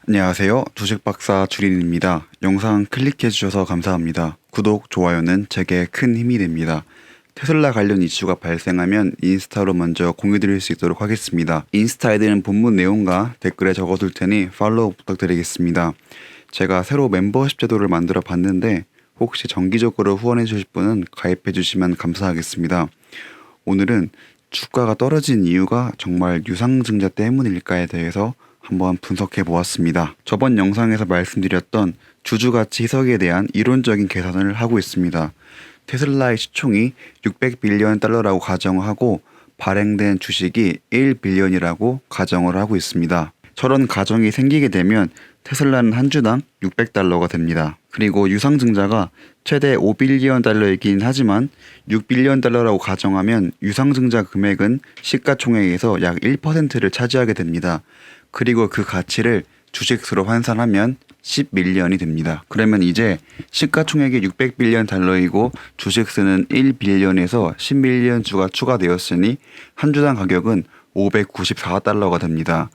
안녕하세요. 주식박사 주린입니다. 영상 클릭해주셔서 감사합니다. 구독, 좋아요는 제게 큰 힘이 됩니다. 테슬라 관련 이슈가 발생하면 인스타로 먼저 공유드릴 수 있도록 하겠습니다. 인스타 아이디는 본문 내용과 댓글에 적어둘 테니 팔로우 부탁드리겠습니다. 제가 새로 멤버십 제도를 만들어 봤는데 혹시 정기적으로 후원해 주실 분은 가입해 주시면 감사하겠습니다. 오늘은 주가가 떨어진 이유가 정말 유상증자 때문일까에 대해서 한번 분석해 보았습니다. 저번 영상에서 말씀드렸던 주주가치 희석에 대한 이론적인 계산을 하고 있습니다. 테슬라의 시총이 600빌리언 달러라고 가정하고 발행된 주식이 1빌리언이라고 가정을 하고 있습니다. 저런 가정이 생기게 되면 테슬라는 한 주당 600달러가 됩니다. 그리고 유상증자가 최대 5빌리언 달러이긴 하지만 6빌리언 달러라고 가정하면 유상증자 금액은 시가총액에서 약 1%를 차지하게 됩니다. 그리고 그 가치를 주식수로 환산하면 10밀리언이 됩니다. 그러면 이제 시가총액이 600빌리언 달러이고 주식수는 1빌리언에서 10밀리언 주가 추가되었으니 한 주당 가격은 594달러가 됩니다.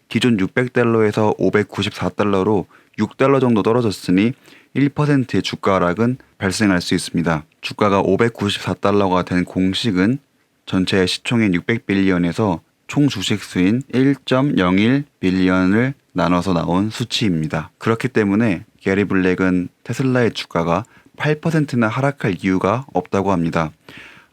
기존 600달러에서 594달러로 6달러 정도 떨어졌으니 1%의 주가 하락은 발생할 수 있습니다. 주가가 594달러가 된 공식은 전체 시총인 600빌리언에서 총 주식수인 1.01빌리언을 나눠서 나온 수치입니다. 그렇기 때문에 게리 블랙은 테슬라의 주가가 8%나 하락할 이유가 없다고 합니다.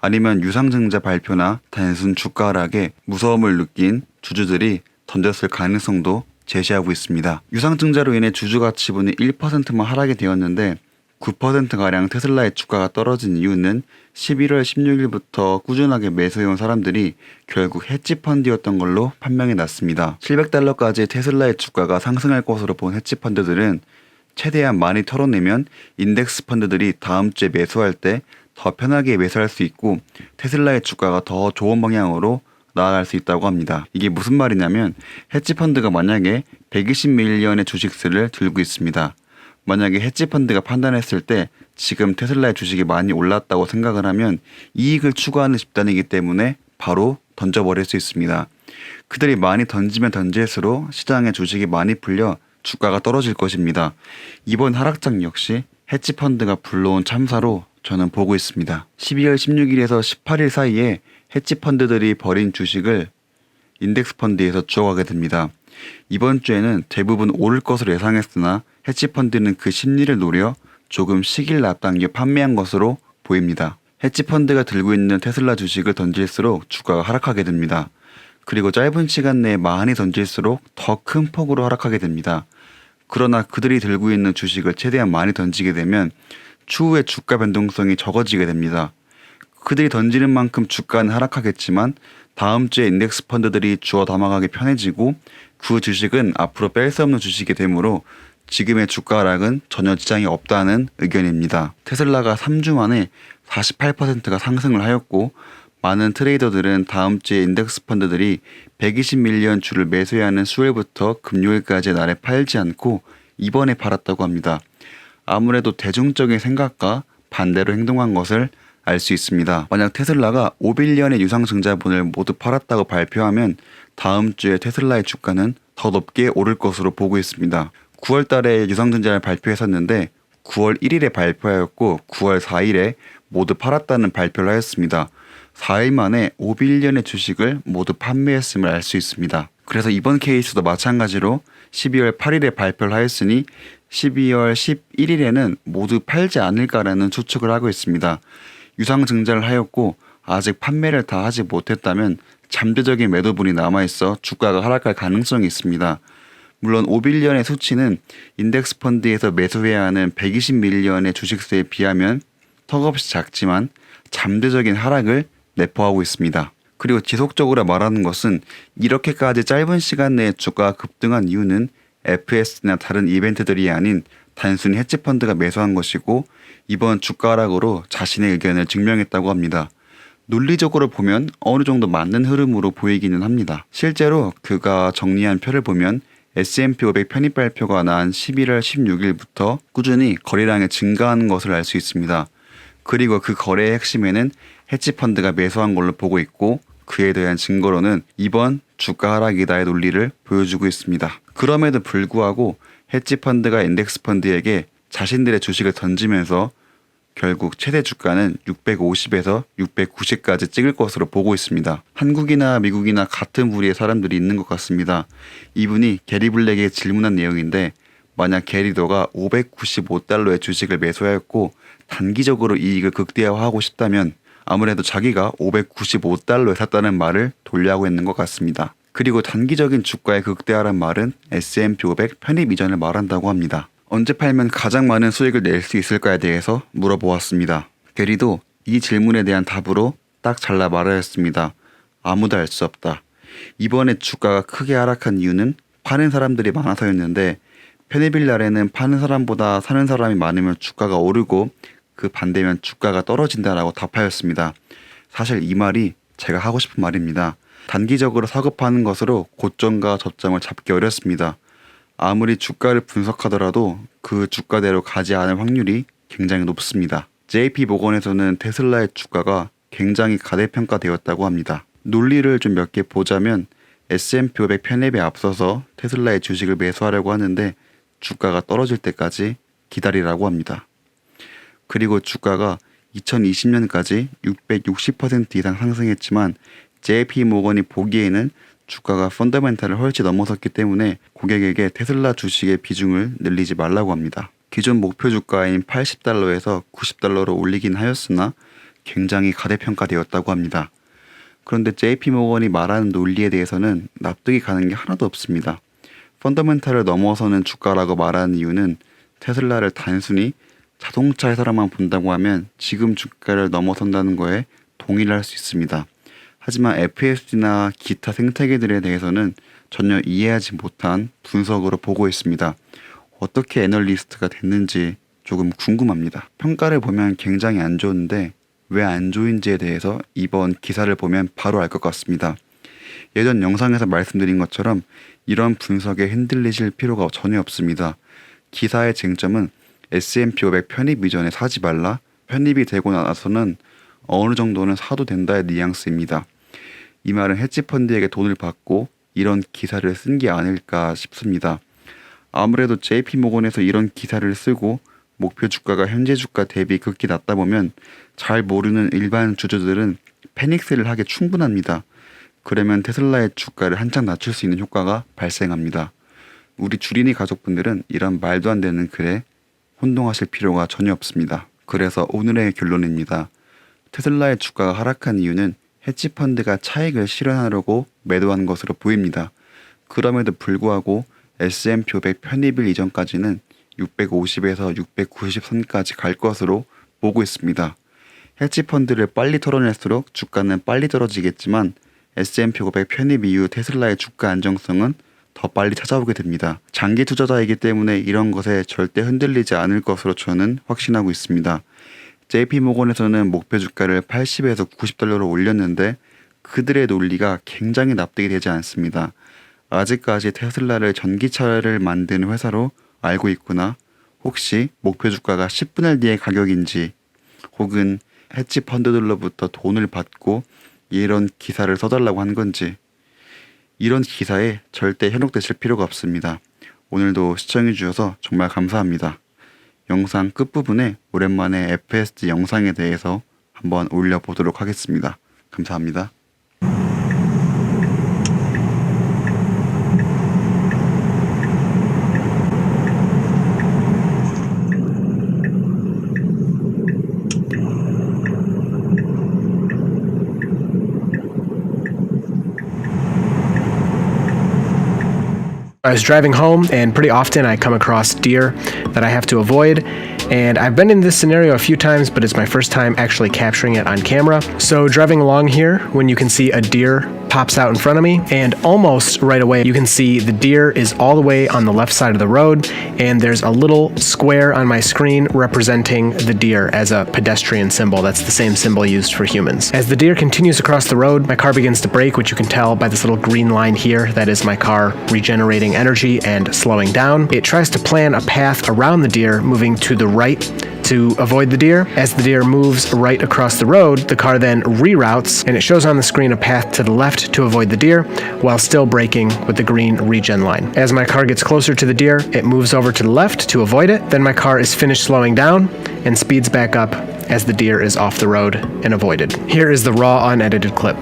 아니면 유상증자 발표나 단순 주가 하락에 무서움을 느낀 주주들이 던졌을 가능성도 제시하고 있습니다. 유상증자로 인해 주주가치분이 1%만 하락이 되었는데 9%가량 테슬라의 주가가 떨어진 이유는 11월 16일부터 꾸준하게 매수해온 사람들이 결국 헤지펀드였던 걸로 판명이 났습니다. 700달러까지 테슬라의 주가가 상승할 것으로 본 헤지펀드들은 최대한 많이 털어내면 인덱스 펀드들이 다음 주에 매수할 때 더 편하게 매수할 수 있고 테슬라의 주가가 더 좋은 방향으로 나아갈 수 있다고 합니다. 이게 무슨 말이냐면 헤지펀드가 만약에 120밀리언의 주식수를 들고 있습니다. 만약에 헤지펀드가 판단했을 때 지금 테슬라의 주식이 많이 올랐다고 생각을 하면 이익을 추구하는 집단이기 때문에 바로 던져버릴 수 있습니다. 그들이 많이 던지면 던질수록 시장에 주식이 많이 풀려 주가가 떨어질 것입니다. 이번 하락장 역시 헤지펀드가 불러온 참사로 저는 보고 있습니다. 12월 16일에서 18일 사이에 헤지펀드들이 버린 주식을 인덱스 펀드에서 주워가게 됩니다. 이번 주에는 대부분 오를 것으로 예상했으나 헤지펀드는 그 심리를 노려 조금 시기를 앞당겨 판매한 것으로 보입니다. 헤지펀드가 들고 있는 테슬라 주식을 던질수록 주가가 하락하게 됩니다. 그리고 짧은 시간 내에 많이 던질수록 더 큰 폭으로 하락하게 됩니다. 그러나 그들이 들고 있는 주식을 최대한 많이 던지게 되면 추후에 주가 변동성이 적어지게 됩니다. 그들이 던지는 만큼 주가는 하락하겠지만 다음 주에 인덱스 펀드들이 주워 담아가기 편해지고 그 주식은 앞으로 뺄 수 없는 주식이 되므로 지금의 주가 하락은 전혀 지장이 없다는 의견입니다. 테슬라가 3주 만에 48%가 상승을 하였고 많은 트레이더들은 다음 주에 인덱스 펀드들이 120밀리언 주를 매수해야 하는 수요일부터 금요일까지의 날에 팔지 않고 이번에 팔았다고 합니다. 아무래도 대중적인 생각과 반대로 행동한 것을 알 수 있습니다. 만약 테슬라가 5빌리언의 유상증자분을 모두 팔았다고 발표하면 다음 주에 테슬라의 주가는 더 높게 오를 것으로 보고 있습니다. 9월 달에 유상증자를 발표했었는데 9월 1일에 발표하였고 9월 4일에 모두 팔았다는 발표를 하였습니다. 4일 만에 5빌리언의 주식을 모두 판매했음을 알 수 있습니다. 그래서 이번 케이스도 마찬가지로 12월 8일에 발표를 하였으니 12월 11일에는 모두 팔지 않을까라는 추측을 하고 있습니다. 유상증자를 하였고 아직 판매를 다 하지 못했다면 잠재적인 매도분이 남아있어 주가가 하락할 가능성이 있습니다. 물론 5빌리언의 수치는 인덱스 펀드에서 매수해야 하는 120밀리언의 주식수에 비하면 턱없이 작지만 잠재적인 하락을 내포하고 있습니다. 그리고 지속적으로 말하는 것은 이렇게까지 짧은 시간 내에 주가가 급등한 이유는 FS나 다른 이벤트들이 아닌 단순히 헤지펀드가 매수한 것이고 이번 주가 하락으로 자신의 의견을 증명했다고 합니다. 논리적으로 보면 어느 정도 맞는 흐름으로 보이기는 합니다. 실제로 그가 정리한 표를 보면 S&P 500 편입 발표가 난 11월 16일부터 꾸준히 거래량이 증가하는 것을 알 수 있습니다. 그리고 그 거래의 핵심에는 헤지펀드가 매수한 걸로 보고 있고 그에 대한 증거로는 이번 주가 하락이다의 논리를 보여주고 있습니다. 그럼에도 불구하고 헤지 펀드가 인덱스 펀드에게 자신들의 주식을 던지면서 결국 최대 주가는 650에서 690까지 찍을 것으로 보고 있습니다. 한국이나 미국이나 같은 부류의 사람들이 있는 것 같습니다. 이분이 게리 블랙에게 질문한 내용인데, 만약 게리더가 595달러의 주식을 매수하였고 단기적으로 이익을 극대화하고 싶다면 아무래도 자기가 595달러에 샀다는 말을 돌려하고 있는 것 같습니다. 그리고 단기적인 주가의 극대화란 말은 S&P 500 편입 이전을 말한다고 합니다. 언제 팔면 가장 많은 수익을 낼 수 있을까에 대해서 물어보았습니다. 게리도 이 질문에 대한 답으로 딱 잘라 말하였습니다. 아무도 알 수 없다. 이번에 주가가 크게 하락한 이유는 파는 사람들이 많아서였는데, 편입일 날에는 파는 사람보다 사는 사람이 많으면 주가가 오르고 그 반대면 주가가 떨어진다라고 답하였습니다. 사실 이 말이 제가 하고 싶은 말입니다. 단기적으로 사고 파는 것으로 고점과 저점을 잡기 어렵습니다. 아무리 주가를 분석하더라도 그 주가대로 가지 않을 확률이 굉장히 높습니다. JP 모건에서는 테슬라의 주가가 굉장히 가대평가되었다고 합니다. 논리를 좀 몇 개 보자면 S&P 500 편입에 앞서서 테슬라의 주식을 매수하려고 하는데 주가가 떨어질 때까지 기다리라고 합니다. 그리고 주가가 2020년까지 660% 이상 상승했지만 JP 모건이 보기에는 주가가 펀더멘탈을 훨씬 넘어섰기 때문에 고객에게 테슬라 주식의 비중을 늘리지 말라고 합니다. 기존 목표 주가인 80달러에서 90달러로 올리긴 하였으나 굉장히 가대평가되었다고 합니다. 그런데 JP 모건이 말하는 논리에 대해서는 납득이 가는 게 하나도 없습니다. 펀더멘탈을 넘어서는 주가라고 말하는 이유는 테슬라를 단순히 자동차 회사로만 본다고 하면 지금 주가를 넘어선다는 거에 동의를 할 수 있습니다. 하지만 FSD나 기타 생태계들에 대해서는 전혀 이해하지 못한 분석으로 보고 있습니다. 어떻게 애널리스트가 됐는지 조금 궁금합니다. 평가를 보면 굉장히 안 좋은데 왜 안 좋은지에 대해서 이번 기사를 보면 바로 알 것 같습니다. 예전 영상에서 말씀드린 것처럼 이런 분석에 흔들리실 필요가 전혀 없습니다. 기사의 쟁점은 S&P 500 편입 이전에 사지 말라, 편입이 되고 나서는 어느 정도는 사도 된다의 뉘앙스입니다. 이 말은 헤지펀드에게 돈을 받고 이런 기사를 쓴 게 아닐까 싶습니다. 아무래도 JP모건에서 이런 기사를 쓰고 목표 주가가 현재 주가 대비 극히 낮다 보면 잘 모르는 일반 주주들은 패닉셀을 하기 충분합니다. 그러면 테슬라의 주가를 한창 낮출 수 있는 효과가 발생합니다. 우리 주린이 가족분들은 이런 말도 안 되는 글에 혼동하실 필요가 전혀 없습니다. 그래서 오늘의 결론입니다. 테슬라의 주가가 하락한 이유는 헤지펀드가 차익을 실현하려고 매도한 것으로 보입니다. 그럼에도 불구하고 S&P 500 편입일 이전까지는 650에서 690선까지 갈 것으로 보고 있습니다. 헤지펀드를 빨리 털어낼수록 주가는 빨리 떨어지겠지만 S&P 500 편입 이후 테슬라의 주가 안정성은 더 빨리 찾아오게 됩니다. 장기 투자자이기 때문에 이런 것에 절대 흔들리지 않을 것으로 저는 확신하고 있습니다. JP모건에서는 목표 주가를 80에서 90달러로 올렸는데 그들의 논리가 굉장히 납득이 되지 않습니다. 아직까지 테슬라를 전기차를 만드는 회사로 알고 있구나. 혹시 목표 주가가 10분의 1 뒤의 가격인지 혹은 헤지 펀드들로부터 돈을 받고 이런 기사를 써달라고 한 건지, 이런 기사에 절대 현혹되실 필요가 없습니다. 오늘도 시청해 주셔서 정말 감사합니다. 영상 끝부분에 오랜만에 FSD 영상에 대해서 한번 올려보도록 하겠습니다. 감사합니다. I was driving home, and pretty often I come across deer that I have to avoid, and I've been in this scenario a few times, but it's my first time actually capturing it on camera. So driving along here, when you can see a deer pops out in front of me, and almost right away you can see the deer is all the way on the left side of the road, and there's a little square on my screen representing the deer as a pedestrian symbol. That's the same symbol used for humans. As the deer continues across the road, my car begins to brake, which you can tell by this little green line here. That is my car regenerating energy and slowing down. It tries to plan a path around the deer, moving to the right to avoid the deer. As the deer moves right across the road, the car then reroutes and it shows on the screen a path to the left to avoid the deer while still braking with the green regen line. As my car gets closer to the deer, it moves over to the left to avoid it. Then my car is finished slowing down and speeds back up as the deer is off the road and avoided. Here is the raw unedited clip.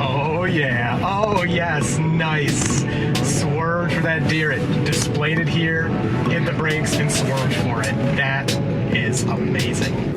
Oh yeah, oh yes, nice. Swerved for that deer, it displayed it here, hit the brakes and swerved for it. That is amazing.